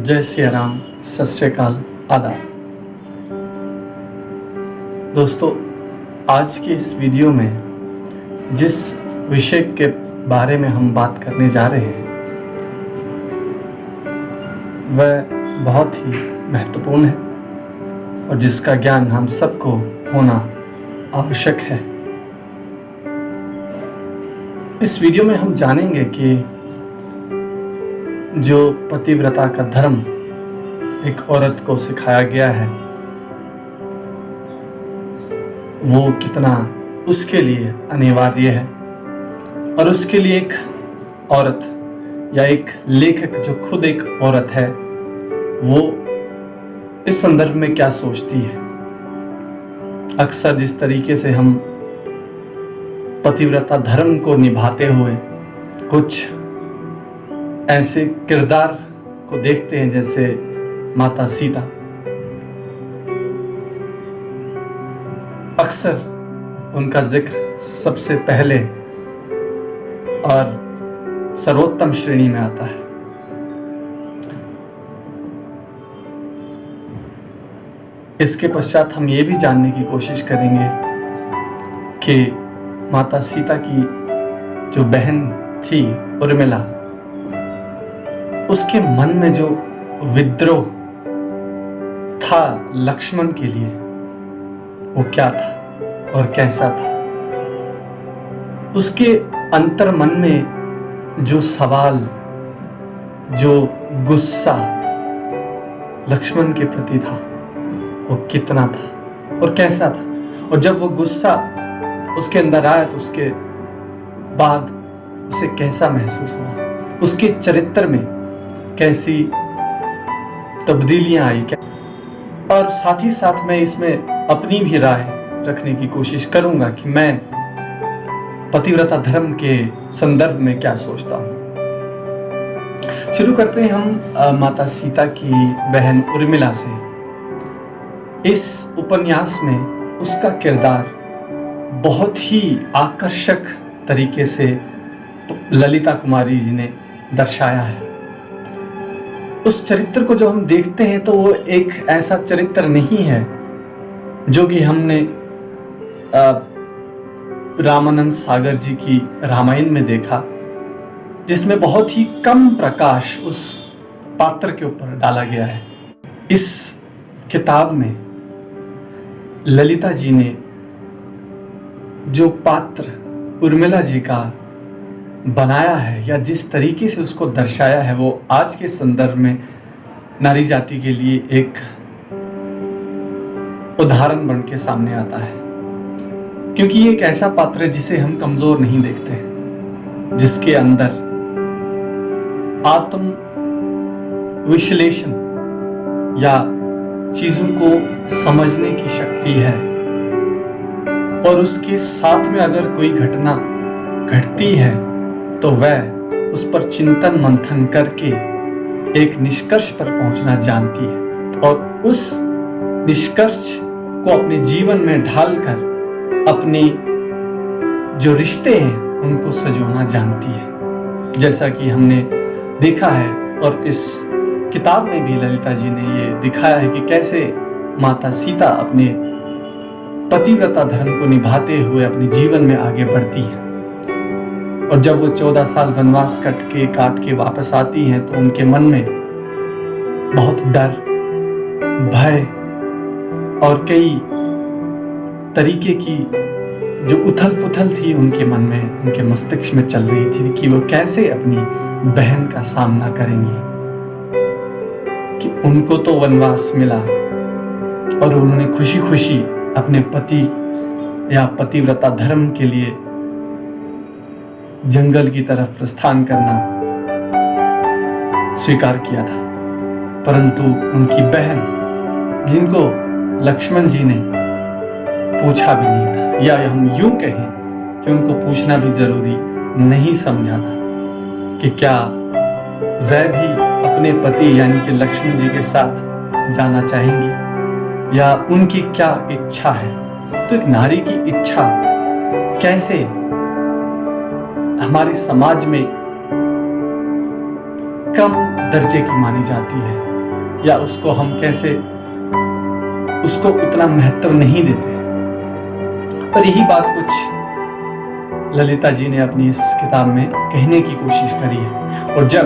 जय सिया राम, सत श्री अकाल, आदाब। दोस्तों, आज की इस वीडियो में जिस विषय के बारे में हम बात करने जा रहे हैं वह बहुत ही महत्वपूर्ण है और जिसका ज्ञान हम सबको होना आवश्यक है। इस वीडियो में हम जानेंगे कि जो पतिव्रता का धर्म एक औरत को सिखाया गया है वो कितना उसके लिए अनिवार्य है और उसके लिए एक औरत या एक लेखक जो खुद एक औरत है वो इस संदर्भ में क्या सोचती है। अक्सर जिस तरीके से हम पतिव्रता धर्म को निभाते हुए कुछ ऐसे किरदार को देखते हैं जैसे माता सीता, अक्सर उनका जिक्र सबसे पहले और सर्वोत्तम श्रेणी में आता है। इसके पश्चात हम ये भी जानने की कोशिश करेंगे कि माता सीता की जो बहन थी उर्मिला, उसके मन में जो विद्रोह था लक्ष्मण के लिए वो क्या था और कैसा था। उसके अंतर मन में जो सवाल, जो गुस्सा लक्ष्मण के प्रति था वो कितना था और कैसा था। और जब वो गुस्सा उसके अंदर आया तो उसके बाद उसे कैसा महसूस हुआ, उसके चरित्र में कैसी तब्दीलियां आई क्या। और साथ ही साथ मैं इसमें अपनी भी राय रखने की कोशिश करूंगा कि मैं पतिव्रता धर्म के संदर्भ में क्या सोचता हूं। शुरू करते हैं हम माता सीता की बहन उर्मिला से। इस उपन्यास में उसका किरदार बहुत ही आकर्षक तरीके से ललिता कुमारी जी ने दर्शाया है। उस चरित्र को जो हम देखते हैं तो वो एक ऐसा चरित्र नहीं है जो कि हमने रामानंद सागर जी की रामायण में देखा, जिसमें बहुत ही कम प्रकाश उस पात्र के ऊपर डाला गया है। इस किताब में ललिता जी ने जो पात्र उर्मिला जी का बनाया है या जिस तरीके से उसको दर्शाया है वो आज के संदर्भ में नारी जाति के लिए एक उदाहरण बन के सामने आता है। क्योंकि ये एक ऐसा पात्र है जिसे हम कमजोर नहीं देखते, जिसके अंदर आत्म विश्लेषण या चीजों को समझने की शक्ति है। और उसके साथ में अगर कोई घटना घटती है तो वह उस पर चिंतन मंथन करके एक निष्कर्ष पर पहुंचना जानती है और उस निष्कर्ष को अपने जीवन में ढालकर अपने जो रिश्ते हैं उनको सजोना जानती है। जैसा कि हमने देखा है और इस किताब में भी ललिता जी ने ये दिखाया है कि कैसे माता सीता अपने पतिव्रता धर्म को निभाते हुए अपने जीवन में आगे बढ़ती है। और जब वो 14 साल वनवास काट के वापस आती हैं तो उनके मन में बहुत डर, भय और कई तरीके की जो उथल पुथल थी उनके मन में, उनके मस्तिष्क में चल रही थी कि वो कैसे अपनी बहन का सामना करेंगी। कि उनको तो वनवास मिला और उन्होंने खुशी खुशी अपने पति या पतिव्रता धर्म के लिए जंगल की तरफ प्रस्थान करना स्वीकार किया था, परंतु उनकी बहन, जिनको लक्ष्मण जी ने पूछा भी नहीं था, या हम यूं कहें कि उनको पूछना भी जरूरी नहीं समझा था कि क्या वह भी अपने पति यानी कि लक्ष्मण जी के साथ जाना चाहेंगी या उनकी क्या इच्छा है। तो एक नारी की इच्छा कैसे हमारे समाज में कम दर्जे की मानी जाती है। या उसको हम कैसे उसको उतना महत्व नहीं देते। पर यही बात कुछ ललिता जी ने अपनी इस किताब में कहने की कोशिश करी है। और जब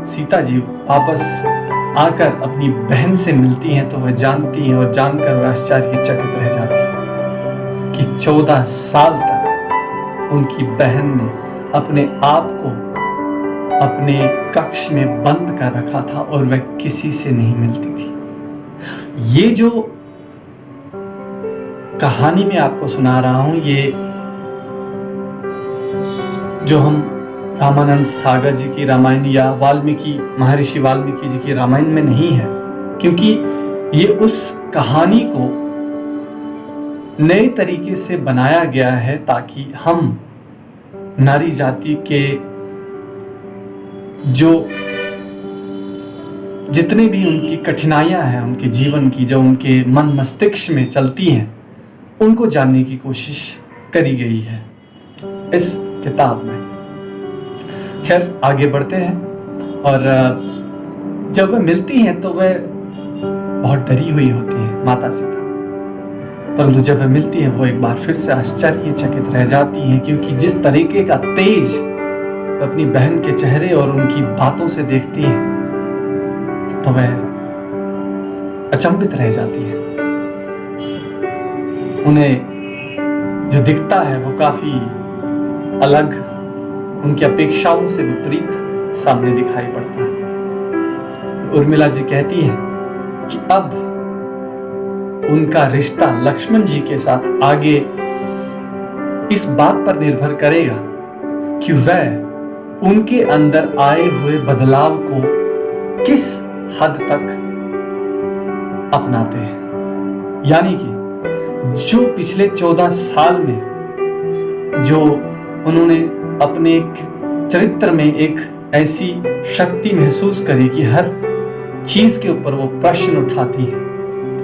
सीता जी वापस आकर अपनी बहन से मिलती हैं तो वह जानती हैं और जानकर वह आश्चर्यचकित रह जाती है कि 14 साल तक उनकी बहन ने अपने आप को अपने कक्ष में बंद कर रखा था और वह किसी से नहीं मिलती थी। ये जो कहानी मैं आपको सुना रहा हूं, ये जो हम रामानंद सागर जी की रामायण या महर्षि वाल्मीकि जी की रामायण में नहीं है, क्योंकि ये उस कहानी को नए तरीके से बनाया गया है ताकि हम नारी जाति के जो जितने भी उनकी कठिनाइयां हैं उनके जीवन की, जो उनके मन मस्तिष्क में चलती हैं, उनको जानने की कोशिश करी गई है इस किताब में। खैर आगे बढ़ते हैं। और जब वह मिलती हैं तो वह बहुत डरी हुई होती है माता सीता, परंतु जब वह मिलती है वो एक बार फिर से आश्चर्यचकित रह जाती हैं, क्योंकि जिस तरीके का तेज अपनी बहन के चेहरे और उनकी बातों से देखती है तो वह अचंभित रह जाती है। उन्हें जो दिखता है वो काफी अलग, उनकी अपेक्षाओं से विपरीत सामने दिखाई पड़ता है। उर्मिला जी कहती हैं कि अब उनका रिश्ता लक्ष्मण जी के साथ आगे इस बात पर निर्भर करेगा कि वह उनके अंदर आए हुए बदलाव को किस हद तक अपनाते हैं। यानी कि जो पिछले 14 साल में जो उन्होंने अपने चरित्र में एक ऐसी शक्ति महसूस करी कि हर चीज के ऊपर वो प्रश्न उठाती है,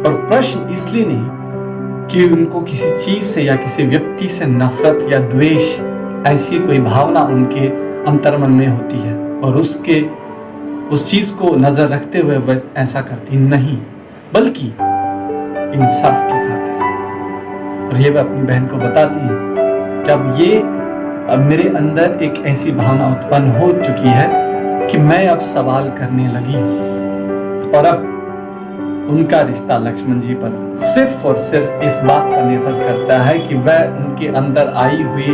और प्रश्न इसलिए नहीं कि उनको किसी चीज से या किसी व्यक्ति से नफरत या द्वेष ऐसी कोई भावना उनके अंतर्मन में होती है और उस चीज को नजर रखते हुए वह ऐसा करती नहीं, बल्कि इंसाफ की खातिर। और ये वह अपनी बहन को बताती है कि अब मेरे अंदर एक ऐसी भावना उत्पन्न हो चुकी है कि मैं अब सवाल करने लगी हूं। और अब उनका रिश्ता लक्ष्मण जी पर सिर्फ और सिर्फ इस बात पर निर्भर करता है कि वह उनके अंदर आई हुई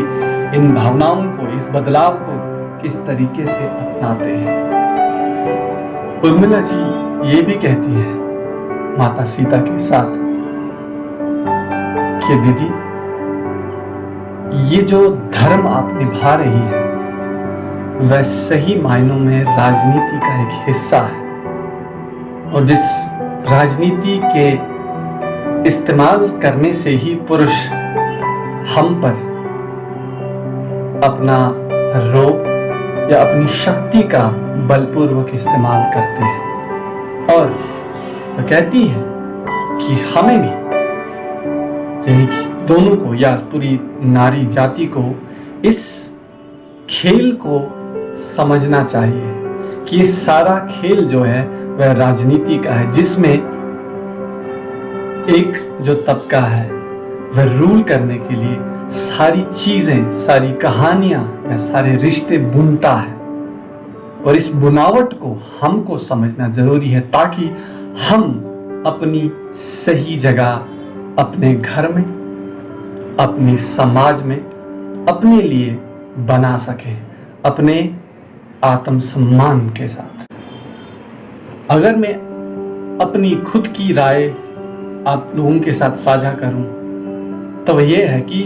इन भावनाओं को, इस बदलाव को किस तरीके से अपनाते हैं। उर्मिला जी ये भी कहती है माता सीता के साथ कि दीदी, ये जो धर्म आप निभा रही है वह सही मायनों में राजनीति का एक हिस्सा है, और जिस राजनीति के इस्तेमाल करने से ही पुरुष हम पर अपना रोब या अपनी शक्ति का बलपूर्वक इस्तेमाल करते हैं। और वह कहती है कि हमें भी, यानी कि दोनों को या पूरी नारी जाति को इस खेल को समझना चाहिए कि ये सारा खेल जो है वह राजनीति का है, जिसमें एक जो तबका है वह रूल करने के लिए सारी चीजें, सारी कहानियां या सारे रिश्ते बुनता है। और इस बुनावट को हमको समझना जरूरी है ताकि हम अपनी सही जगह अपने घर में, अपने समाज में अपने लिए बना सके, अपने आत्मसम्मान के साथ। अगर मैं अपनी खुद की राय आप लोगों के साथ साझा करूं तो वह यह है कि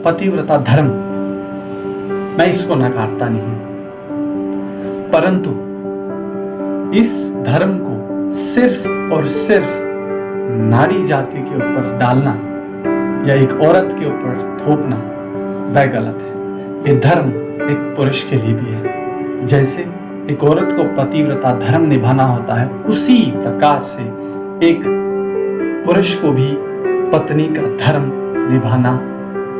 पतिव्रता धर्म, मैं इसको नकारता नहीं, परंतु इस धर्म को सिर्फ और सिर्फ नारी जाति के ऊपर डालना या एक औरत के ऊपर थोपना वह गलत है। ये धर्म एक पुरुष के लिए भी है। जैसे एक औरत को पतिव्रता धर्म निभाना होता है, उसी प्रकार से एक पुरुष को भी पत्नी का धर्म निभाना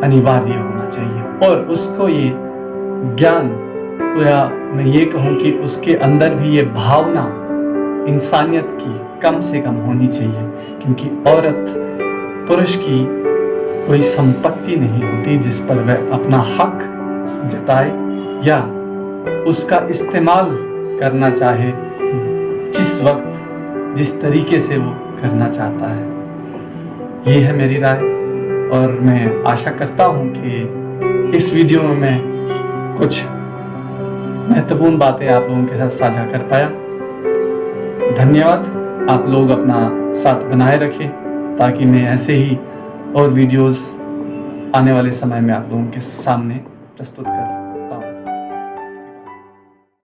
अनिवार्य होना चाहिए। और उसको ये ज्ञान, या मैं ये कहूँ कि उसके अंदर भी ये भावना इंसानियत की कम से कम होनी चाहिए, क्योंकि औरत पुरुष की कोई संपत्ति नहीं होती जिस पर वह अपना हक जताए या उसका इस्तेमाल करना चाहे जिस वक्त जिस तरीके से वो करना चाहता है। ये है मेरी राय, और मैं आशा करता हूँ कि इस वीडियो में मैं कुछ महत्वपूर्ण बातें आप लोगों के साथ साझा कर पाया। धन्यवाद। आप लोग अपना साथ बनाए रखें ताकि मैं ऐसे ही और वीडियोस आने वाले समय में आप लोगों के सामने प्रस्तुत कर पाऊँ।